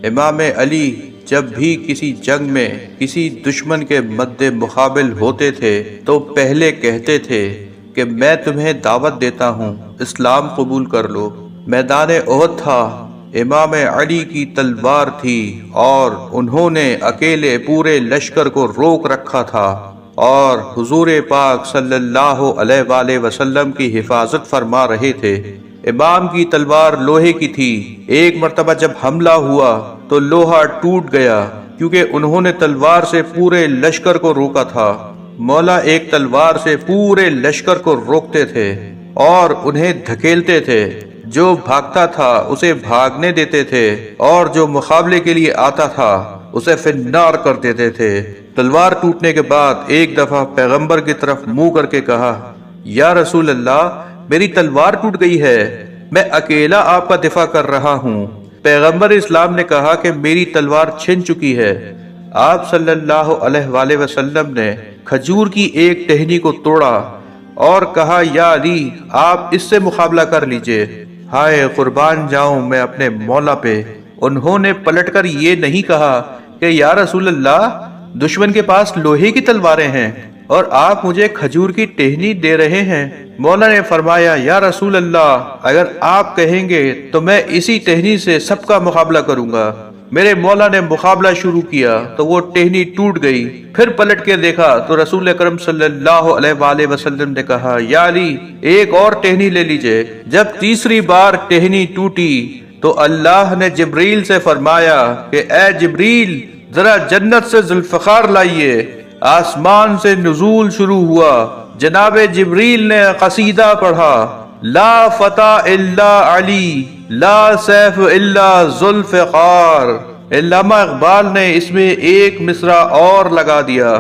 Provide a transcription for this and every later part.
امام علی جب بھی کسی جنگ میں کسی دشمن کے مد مقابل ہوتے تھے تو پہلے کہتے تھے کہ میں تمہیں دعوت دیتا ہوں، اسلام قبول کر لو۔ میدان احد تھا، امام علی کی تلوار تھی اور انہوں نے اکیلے پورے لشکر کو روک رکھا تھا اور حضور پاک صلی اللہ علیہ وآلہ وسلم کی حفاظت فرما رہے تھے۔ امام کی تلوار لوہے کی تھی۔ ایک مرتبہ جب حملہ ہوا تو لوہا ٹوٹ گیا کیونکہ انہوں نے تلوار سے پورے لشکر کو روکا تھا۔ مولا ایک تلوار سے پورے لشکر کو روکتے تھے اور انہیں دھکیلتے تھے، جو بھاگتا تھا اسے بھاگنے دیتے تھے اور جو مقابلے کے لیے آتا تھا اسے فنار کر دیتے تھے۔ تلوار ٹوٹنے کے بعد ایک دفعہ پیغمبر کی طرف منہ کر کے کہا، یا رسول اللہ، میری تلوار ٹوٹ گئی ہے، میں اکیلا آپ کا دفاع کر رہا ہوں۔ پیغمبر اسلام نے کہا کہ میری تلوار چھن چکی ہے۔ آپ صلی اللہ علیہ وآلہ وسلم نے کھجور کی ایک ٹہنی کو توڑا اور کہا، یا علی، آپ اس سے مقابلہ کر لیجئے۔ ہائے قربان جاؤں میں اپنے مولا پہ، انہوں نے پلٹ کر یہ نہیں کہا کہ یا رسول اللہ، دشمن کے پاس لوہے کی تلواریں ہیں اور آپ مجھے کھجور کی ٹہنی دے رہے ہیں۔ مولا نے فرمایا، یا رسول اللہ، اگر آپ کہیں گے تو میں اسی ٹہنی سے سب کا مقابلہ کروں گا۔ میرے مولا نے مقابلہ شروع کیا تو وہ ٹہنی ٹوٹ گئی۔ پھر پلٹ کے دیکھا تو رسول اکرم صلی اللہ علیہ وآلہ وسلم نے کہا، یا علی، ایک اور ٹہنی لے لیجئے۔ جب تیسری بار ٹہنی ٹوٹی تو اللہ نے جبریل سے فرمایا کہ اے جبریل، ذرا جنت سے ذوالفقار لائیے۔ آسمان سے نزول شروع ہوا۔ جناب جبریل نے قصیدہ پڑھا، لا فتح الا علی، لا سیف الا ذوالفقار۔ علامہ اقبال نے اس میں ایک مصرع اور لگا دیا،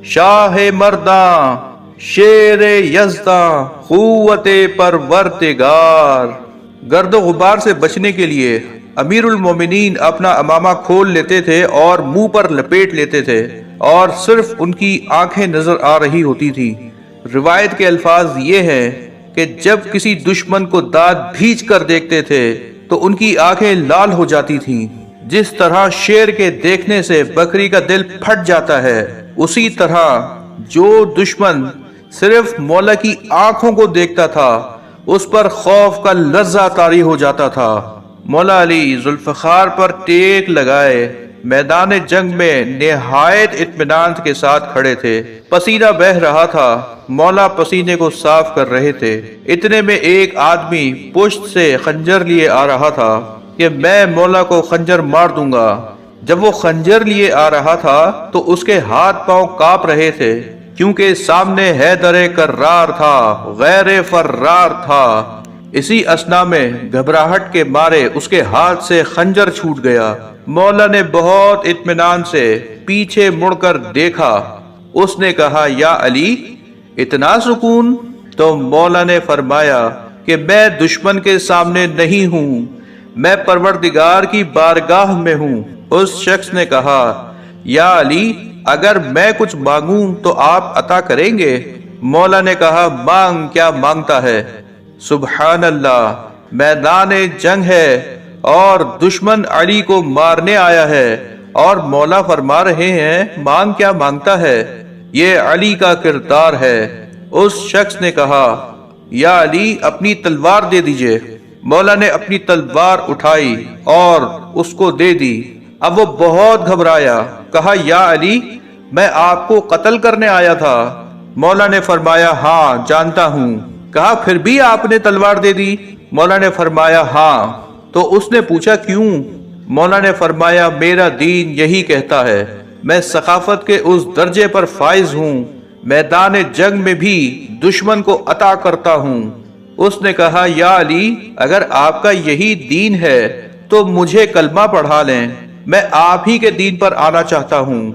شاہ مرداں، شیر یزداں، قوت پروردگار۔ گرد و غبار سے بچنے کے لیے امیر المومنین اپنا امامہ کھول لیتے تھے اور منہ پر لپیٹ لیتے تھے اور صرف ان کی آنکھیں نظر آ رہی ہوتی تھی۔ روایت کے الفاظ یہ ہیں کہ جب کسی دشمن کو دانت بھیج کر دیکھتے تھے تو ان کی آنکھیں لال ہو جاتی تھیں۔ جس طرح شیر کے دیکھنے سے بکری کا دل پھٹ جاتا ہے، اسی طرح جو دشمن صرف مولا کی آنکھوں کو دیکھتا تھا اس پر خوف کا لرزہ طاری ہو جاتا تھا۔ مولا علی ذوالفقار پر ٹیک لگائے میدان جنگ میں نہایت اطمینان کے ساتھ کھڑے تھے۔ پسینہ بہہ رہا تھا، مولا پسینے کو صاف کر رہے تھے۔ اتنے میں ایک آدمی پشت سے خنجر لیے آ رہا تھا کہ میں مولا کو خنجر مار دوں گا۔ جب وہ خنجر لیے آ رہا تھا تو اس کے ہاتھ پاؤں کانپ رہے تھے کیونکہ سامنے حیدر کرار تھا، غیر فرار تھا۔ اسی اثنا میں گھبراہٹ کے مارے اس کے ہاتھ سے خنجر چھوٹ گیا۔ مولا نے بہت اطمینان سے پیچھے مڑ کر دیکھا۔ اس نے کہا، یا علی، اتنا سکون؟ تو مولا نے فرمایا کہ میں دشمن کے سامنے نہیں ہوں، میں پروردگار کی بارگاہ میں ہوں۔ اس شخص نے کہا، یا علی، اگر میں کچھ مانگوں تو آپ عطا کریں گے؟ مولا نے کہا، مانگ، کیا مانگتا ہے؟ سبحان اللہ، میدان جنگ ہے اور دشمن علی کو مارنے آیا ہے اور مولا فرما رہے ہیں مانگ، کیا مانگتا ہے؟ یہ علی کا کردار ہے۔ اس شخص نے کہا، یا علی، اپنی تلوار دے دیجئے۔ مولا نے اپنی تلوار اٹھائی اور اس کو دے دی۔ اب وہ بہت گھبرایا، کہا، یا علی، میں آپ کو قتل کرنے آیا تھا۔ مولا نے فرمایا، ہاں جانتا ہوں۔ کہا، پھر بھی آپ نے تلوار دے دی؟ مولا نے فرمایا، ہاں۔ تو اس نے پوچھا، کیوں؟ مولا نے فرمایا، میرا دین یہی کہتا ہے، میں ثقافت کے اس درجے پر فائز ہوں، میدان جنگ میں بھی دشمن کو عطا کرتا ہوں۔ اس نے کہا، یا علی، اگر آپ کا یہی دین ہے تو مجھے کلمہ پڑھا لیں، میں آپ ہی کے دین پر آنا چاہتا ہوں۔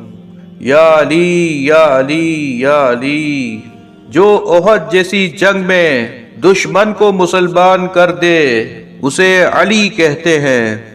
یا علی، یا علی، یا علی، جو احد جیسی جنگ میں دشمن کو مسلمان کر دے اسے علی کہتے ہیں۔